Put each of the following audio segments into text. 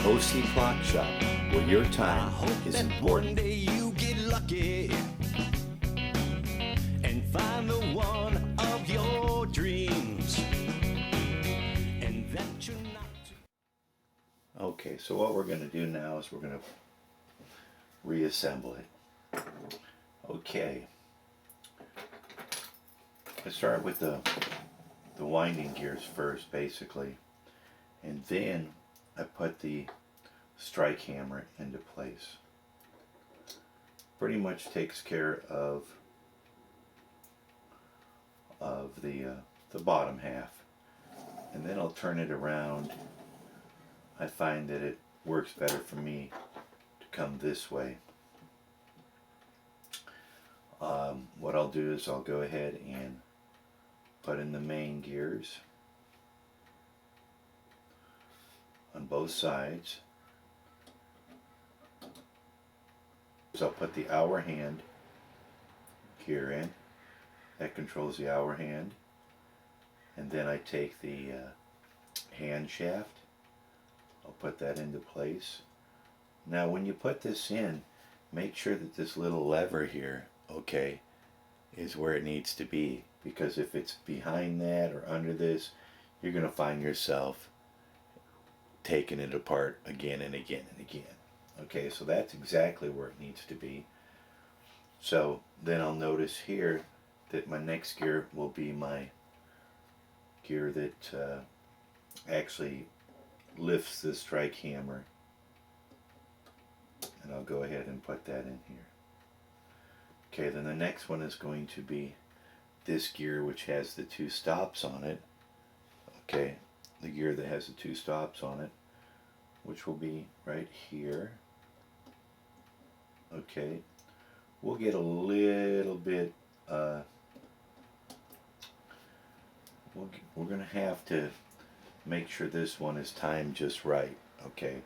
OC Clock Shop, where your I time hope is that one important. day you get lucky and find the one of your dreams, and that you're not too. Okay, so what we're going to do now is we're going to reassemble it. Okay, let's start with the winding gears first, basically, and then I put the strike hammer into place. Pretty much takes care of the bottom half, and then I'll turn it around. I find that it works better for me to come this way. What I'll do is I'll go ahead and put in the main gears on both sides. So I'll put the hour hand gear in. That controls the hour hand. And then I take the hand shaft. I'll put that into place. Now when you put this in, make sure that this little lever here, okay, is where it needs to be. Because if it's behind that or under this, you're going to find yourself taking it apart again and again and again. Okay, so that's exactly where it needs to be. So then I'll notice here that my next gear will be my gear that actually lifts the strike hammer, and I'll go ahead and put that in here. Okay, then the next one is going to be this gear, which has the two stops on it. Okay, the gear that has the two stops on it, which will be right here. Okay, we'll get a little bit we're gonna have to make sure this one is timed just right. Okay,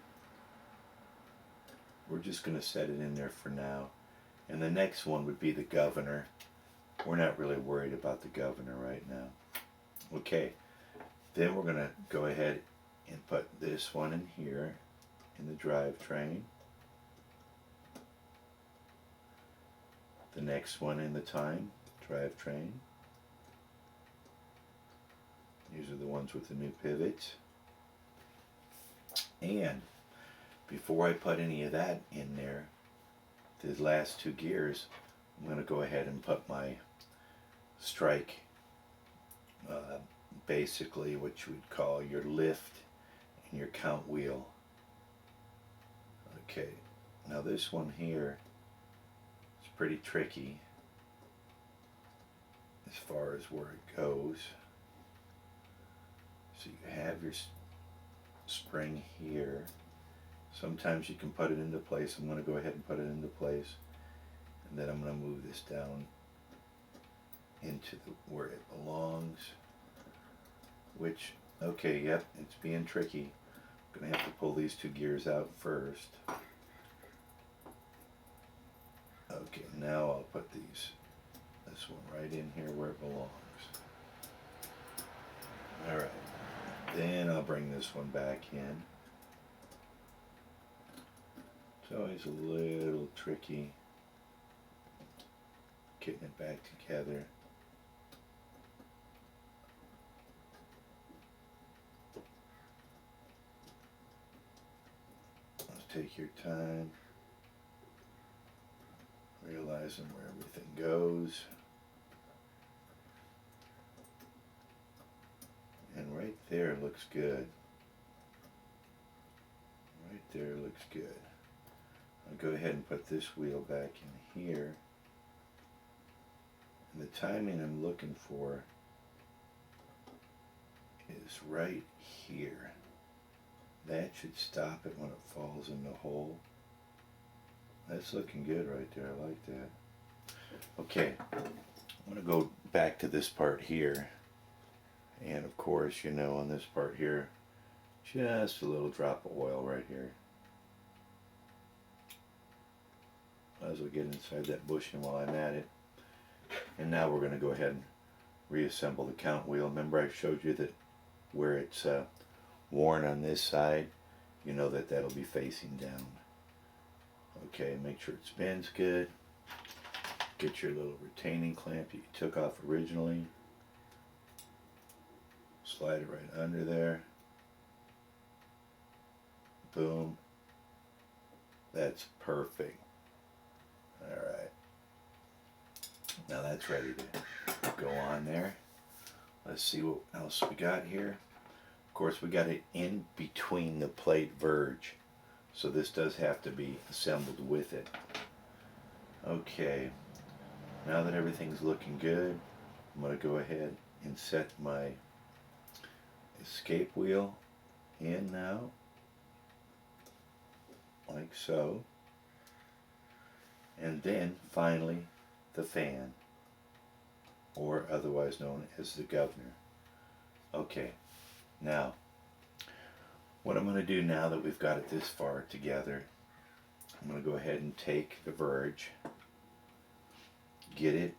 we're just gonna set it in there for now, and the next one would be the governor. We're not really worried about the governor right now. Okay, then we're gonna go ahead and put this one in here in the drivetrain, the next one in the time drivetrain. These are the ones with the new pivots. And before I put any of that in there, the last two gears, I'm going to go ahead and put my strike, basically what you would call your lift and your count wheel. Okay, now this one here is pretty tricky as far as where it goes. So you have your spring here. Sometimes you can put it into place. I'm going to go ahead and put it into place, and then I'm going to move this down into where it belongs, which, okay, yep, it's being tricky. I'm going to have to pull these two gears out first. Okay, now I'll put this one right in here where it belongs. Alright, then I'll bring this one back in. It's always a little tricky getting it back together. Let's take your time, realizing where everything goes. And right there looks good. Right there looks good. I'll go ahead and put this wheel back in here. And the timing I'm looking for is right here. That should stop it when it falls in the hole. That's looking good right there. I like that. Okay, I'm going to go back to this part here. And of course, you know, on this part here, just a little drop of oil right here. Might as well get inside that bushing while I'm at it. And now we're going to go ahead and reassemble the count wheel. Remember I showed you that where it's worn on this side, you know that that'll be facing down. Okay, make sure it spins good. Get your little retaining clamp you took off originally. Slide it right under there. Boom. That's perfect. Alright. Now that's ready to go on there. Let's see what else we got here. Of course, we got it in between the plate verge, so this does have to be assembled with it. Okay, now that everything's looking good, I'm going to go ahead and set my escape wheel in now, like so, and then finally the fan, or otherwise known as the governor. Okay, now what I'm going to do now that we've got it this far together, I'm going to go ahead and take the verge, get it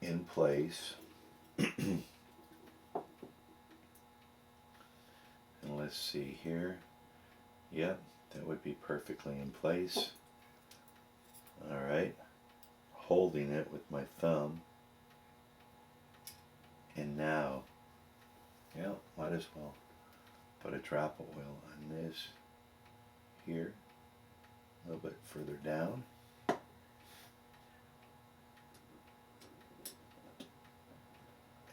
in place, and let's see here. Yep, that would be perfectly in place. Alright, holding it with my thumb, and now, yeah, might as well put a drop of oil on this here, a little bit further down.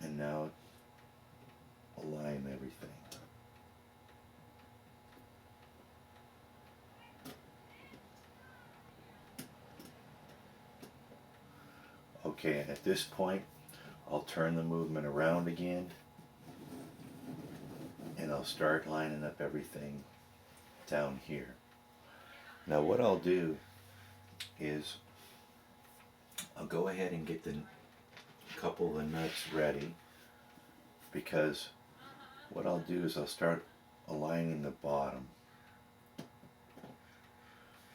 And now align everything. Okay, and at this point, I'll turn the movement around again, and I'll start lining up everything down here. Now what I'll do is I'll go ahead and get the couple of the nuts ready, because what I'll do is I'll start aligning the bottom.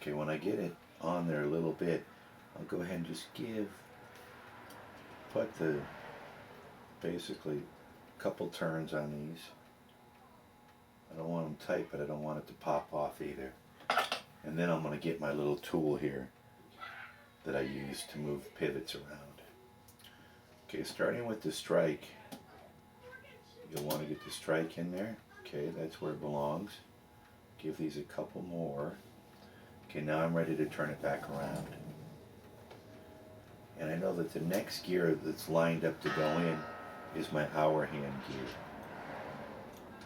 Okay, when I get it on there a little bit, I'll go ahead and just put the basically a couple turns on these. I don't want them tight, but I don't want it to pop off either. And then I'm going to get my little tool here that I use to move pivots around. Okay, starting with the strike, you'll want to get the strike in there. Okay, that's where it belongs. Give these a couple more. Okay, now I'm ready to turn it back around. And I know that the next gear that's lined up to go in is my hour hand gear.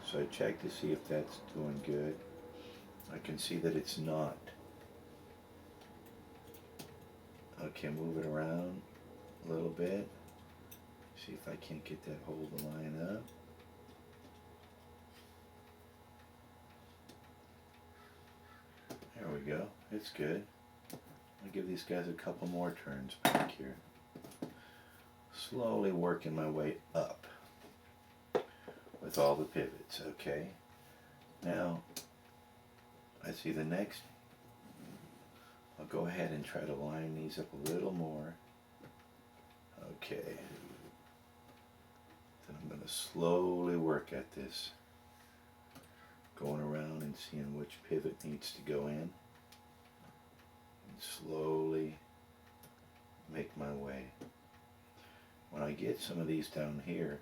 So I check to see if that's doing good. I can see that it's not. Okay, move it around a little bit. See if I can't get that hole to line up. There we go. It's good. I'll give these guys a couple more turns back here. Slowly working my way up with all the pivots. Okay. Now, I see the next. I'll go ahead and try to line these up a little more. Okay. Then I'm going to slowly work at this. Going around and seeing which pivot needs to go in. And slowly make my way. When I get some of these down here,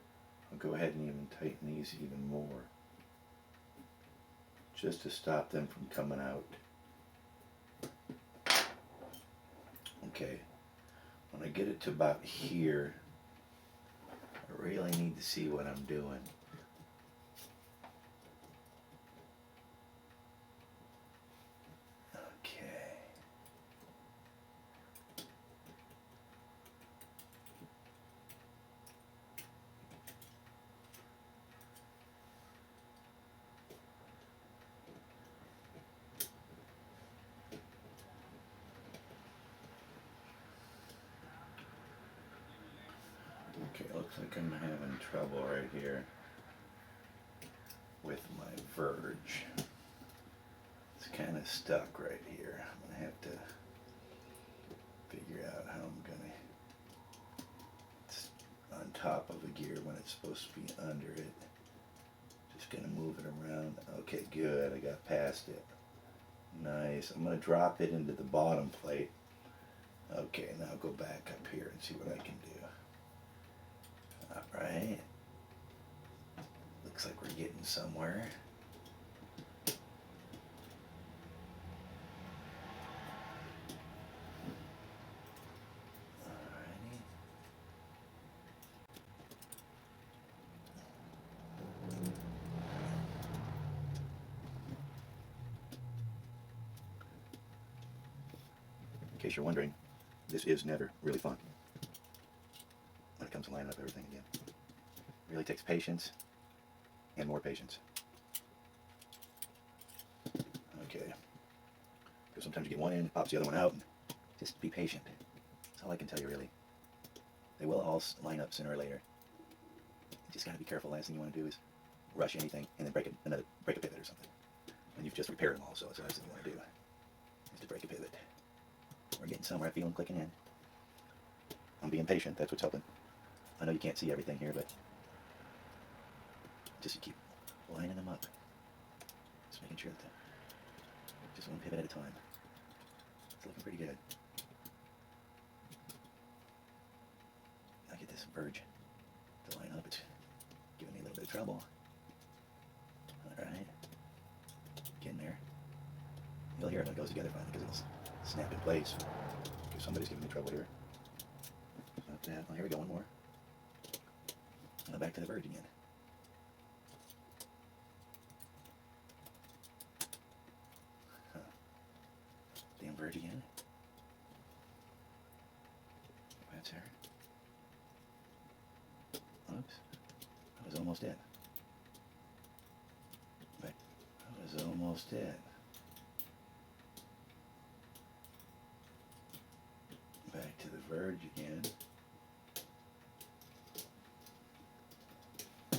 I'll go ahead and even tighten these even more, just to stop them from coming out. Okay, when I get it to about here, I really need to see what I'm doing. Okay. Okay, looks like I'm having trouble right here with my verge. It's kind of stuck right here. I'm going to have to figure out how I'm going to, it's on top of a gear when it's supposed to be under it. Just gonna move it around. Okay, good, I got past it. Nice. I'm gonna drop it into the bottom plate. Okay, now go back up here and see what I can do. Alright. Looks like we're getting somewhere. Alrighty. In case you're wondering, this is never really fun when it comes to lining up everything again. It really takes patience and more patience. Okay. Because sometimes you get one in, pops the other one out, and just be patient. That's all I can tell you, really. They will all line up sooner or later. You just gotta be careful. Last thing you want to do is rush anything and then break a pivot or something. And you've just repaired them all, so that's the last thing you want to do is to break a pivot. We're getting somewhere. I feel them clicking in. I'm being patient. That's what's helping. I know you can't see everything here, but just you keep lining them up. Just making sure that just one pivot at a time. It's looking pretty good. I get this verge to line up. It's giving me a little bit of trouble. Alright. Getting there. You'll hear it when it goes together finally because it'll snap in place. Because somebody's giving me trouble here. Not that. Well, here we go. One more. Now back to the verge again. Huh. Damn verge again. That's her. Oops. I was almost dead. But I was almost dead. Back to the verge again. I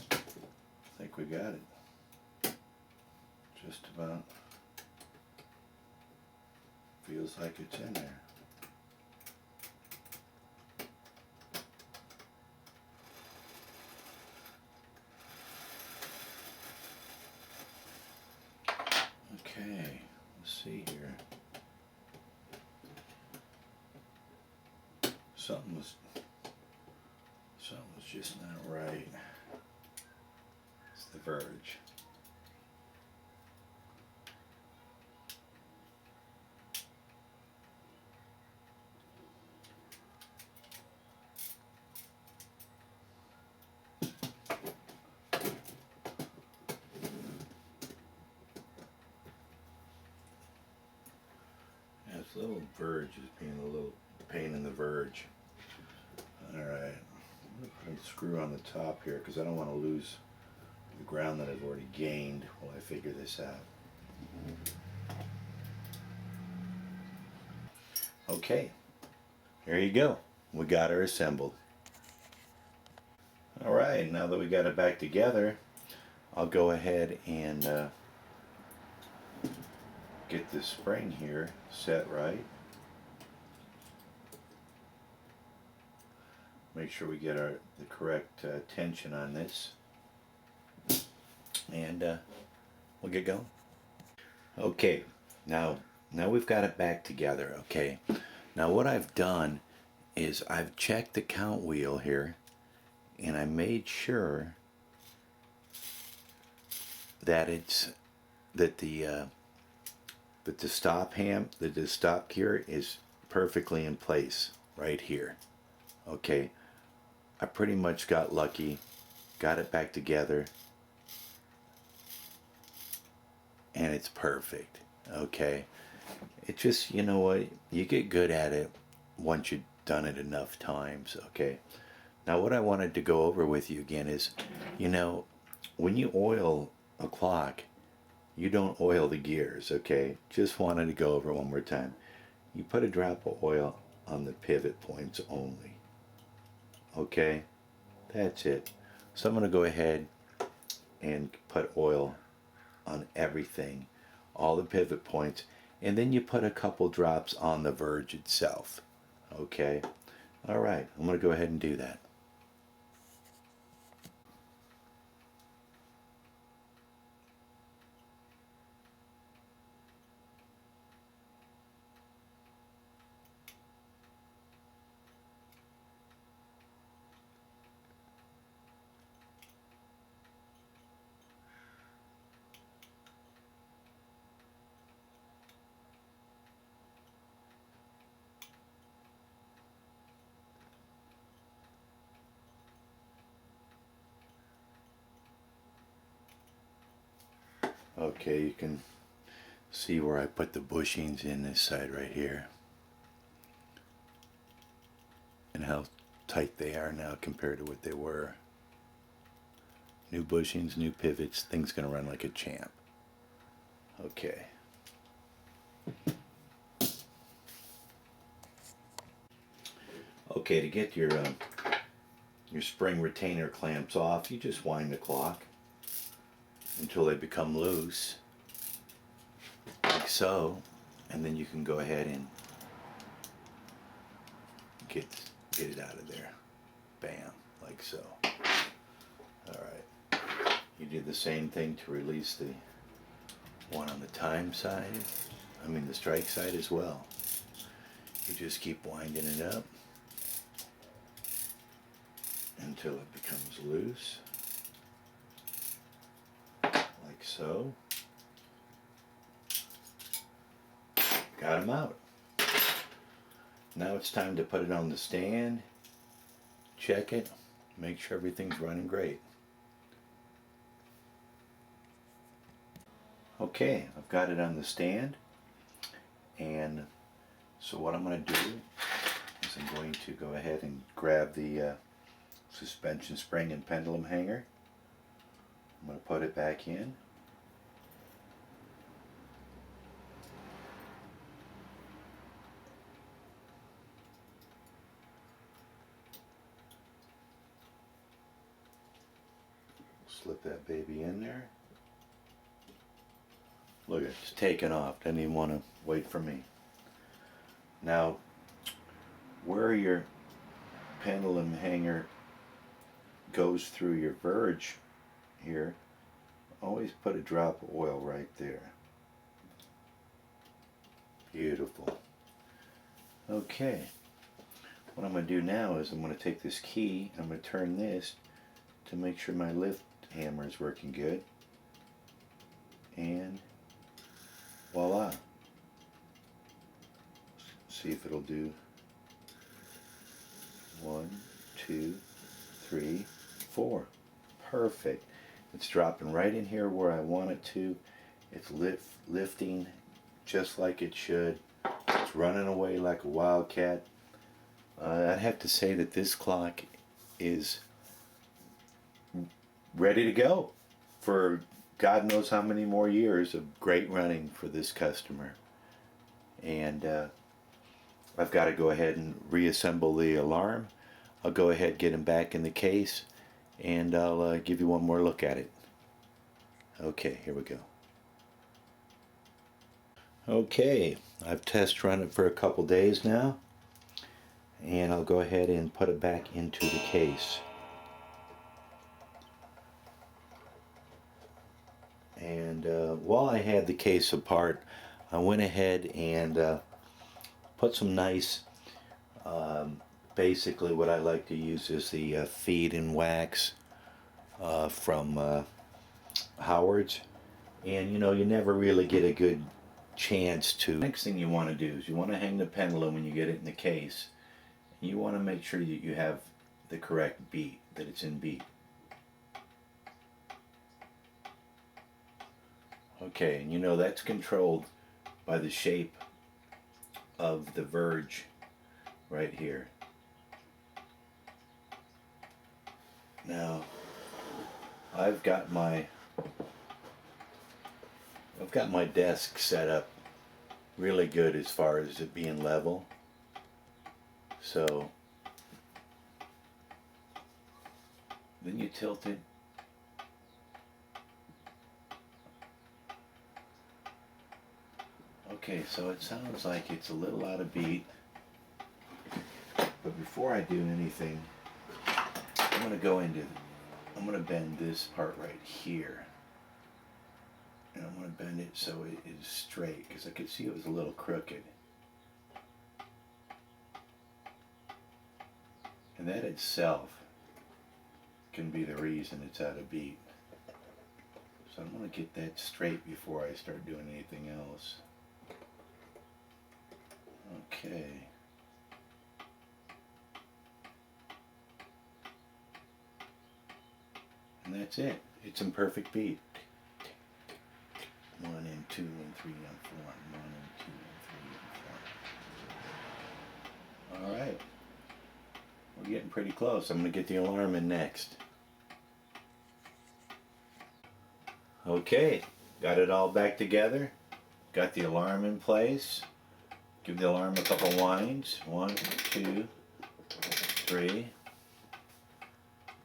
think we got it. Just about. Feels like it's in there. Okay, let's see here. Something was just not right. It's the verge. Yeah, this little verge is being a little pain in the verge. Alright, I'm going to put a screw on the top here because I don't want to lose the ground that I've already gained while I figure this out. Okay, here you go. We got her assembled. Alright, now that we got it back together, I'll go ahead and get this spring here set right. Make sure we get the correct tension on this, and we'll get going. Okay, now we've got it back together. Okay, now what I've done is I've checked the count wheel here, and I made sure that the stop gear is perfectly in place right here. Okay, I pretty much got lucky, got it back together, and it's perfect. Okay, it just, you know what, you get good at it once you've done it enough times. Okay, now what I wanted to go over with you again is, you know, when you oil a clock, you don't oil the gears. Okay, just wanted to go over it one more time. You put a drop of oil on the pivot points only. Okay, that's it. So I'm going to go ahead and put oil on everything, all the pivot points, and then you put a couple drops on the verge itself. Okay, all right, I'm going to go ahead and do that. Okay, you can see where I put the bushings in this side right here, and how tight they are now compared to what they were. New bushings, new pivots, thing's gonna run like a champ. Okay. Okay, to get your spring retainer clamps off, you just wind the clock until they become loose, like so, and then you can go ahead and get it out of there. Bam, like so. All right. You do the same thing to release the one on the time side. I mean the strike side as well. You just keep winding it up until it becomes loose, like so. Got them out. Now it's time to put it on the stand, check it, make sure everything's running great. Okay, I've got it on the stand, and so what I'm going to do is I'm going to go ahead and grab the suspension spring and pendulum hanger. I'm going to put it back in. Slip that baby in there. Look, it's taken off. Didn't even want to wait for me. Now, where your pendulum hanger goes through your verge here, always put a drop of oil right there. Beautiful. Okay. What I'm going to do now is I'm going to take this key and I'm going to turn this to make sure my lift hammer is working good. And voila. See if it'll do 1, 2, 3, 4. Perfect. It's dropping right in here where I want it to. It's lifting just like it should. It's running away like a wildcat. I'd have to say that this clock is ready to go for God knows how many more years of great running for this customer. And I've got to go ahead and reassemble the alarm. I'll go ahead, get him back in the case, and I'll give you one more look at it. Okay, here we go. Okay, I've test run it for a couple days now, and I'll go ahead and put it back into the case. And while I had the case apart, I went ahead and put some nice, basically what I like to use is the feed and wax from Howard's. And you know, you never really get a good chance to. Next thing you want to do is you want to hang the pendulum when you get it in the case. You want to make sure that you have the correct beat, that it's in beat. Okay, and you know that's controlled by the shape of the verge right here. Now, I've got my desk set up really good as far as it being level. So then you tilt it. Okay, so it sounds like it's a little out of beat, but before I do anything, I'm going to bend this part right here, and I'm going to bend it so it is straight, because I could see it was a little crooked, and that itself can be the reason it's out of beat. So I'm going to get that straight before I start doing anything else. Okay. And that's it. It's in perfect beat. and 2 and 3 and 4. 1 and 2 and 3 and 4. Alright. We're getting pretty close. I'm going to get the alarm in next. Okay. Got it all back together. Got the alarm in place. Give the alarm a couple winds. 1, 2, 3.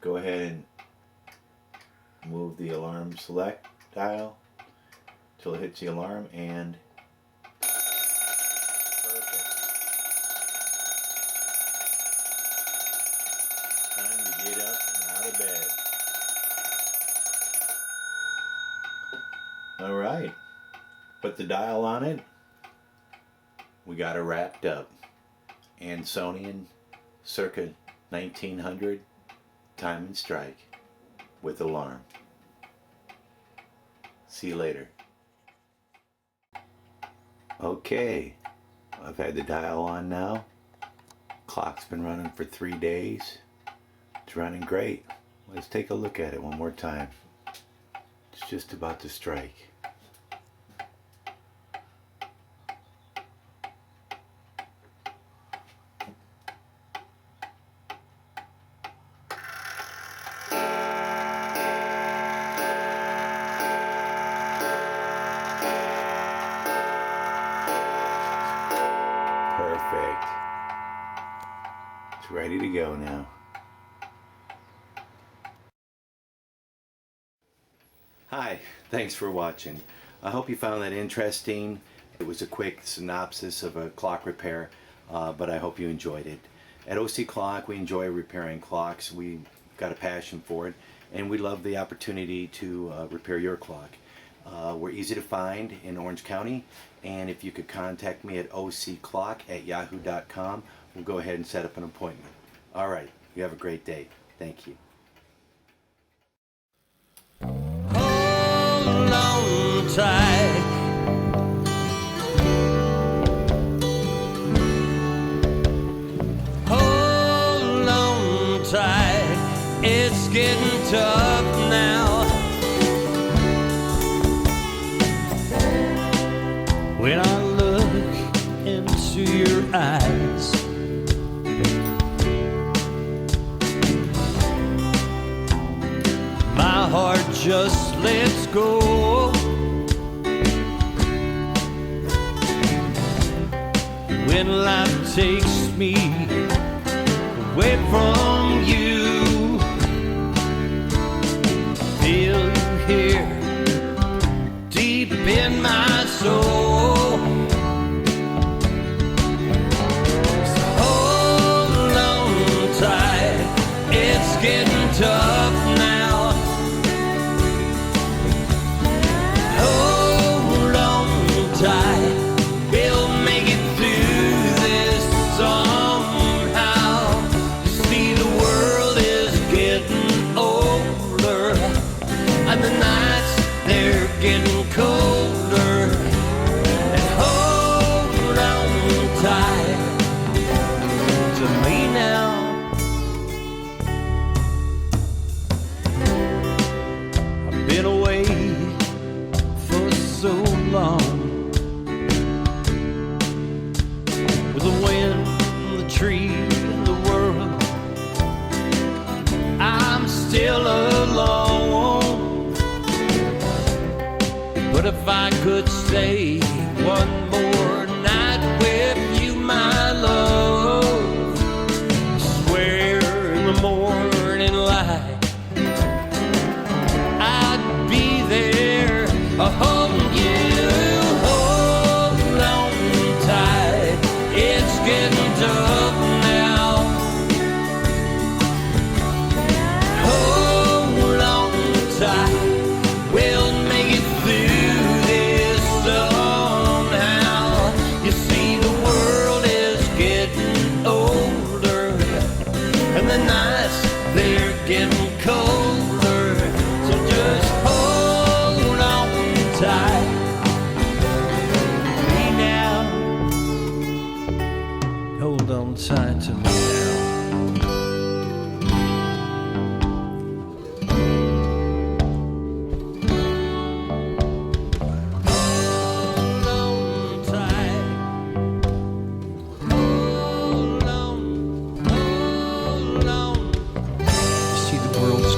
Go ahead and move the alarm select dial till it hits the alarm, and perfect. Time to get up and out of bed. Alright, put the dial on it. We got it wrapped up. Ansonian Circa 1900 time and strike with alarm. See you later. Okay, I've had the dial on now. Clock's been running for 3 days. It's running great. Let's take a look at it one more time. It's just about to strike. Perfect. It's ready to go now. Hi, thanks for watching. I hope you found that interesting. It was a quick synopsis of a clock repair, but I hope you enjoyed it. At OC Clock, we enjoy repairing clocks. We've got a passion for it, and we love the opportunity to repair your clock. We're easy to find in Orange County, and if you could contact me at occlock@yahoo.com, we'll go ahead and set up an appointment. All right, you have a great day. Thank you. Hold on tight. Hold on tight. It's getting tough now. When I look into your eyes, my heart just lets go. When life takes me away from you, feel you here deep in my soul. So hold on tight, it's getting tough now. Hold on tight, we'll make it through this somehow. You see, the world is getting older, and the nights, they're getting colder. And hold on tight to me now. I've been away for so long, with the wind, the tree, the world. I'm still alone. But if I could stay one more night with you, my love, I swear in the morning light I'd be there holding you. Hold on tight, it's getting tough now. Hold on tight, we'll make it through this somehow.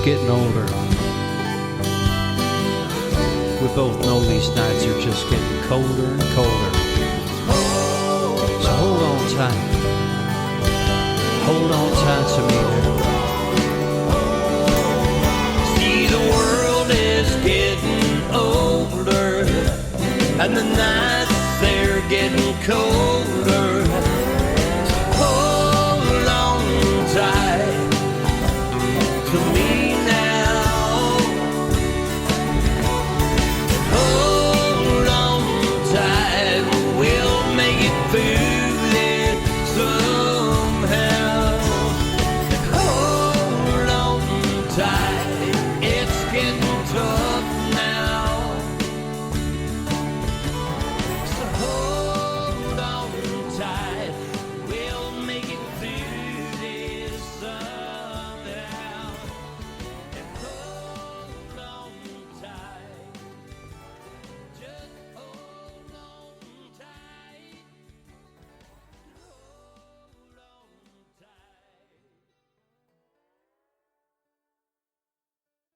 getting older. We both know these nights are just getting colder and colder. So hold on tight. Hold on tight to me there. See, the world is getting older, and the nights they're getting colder.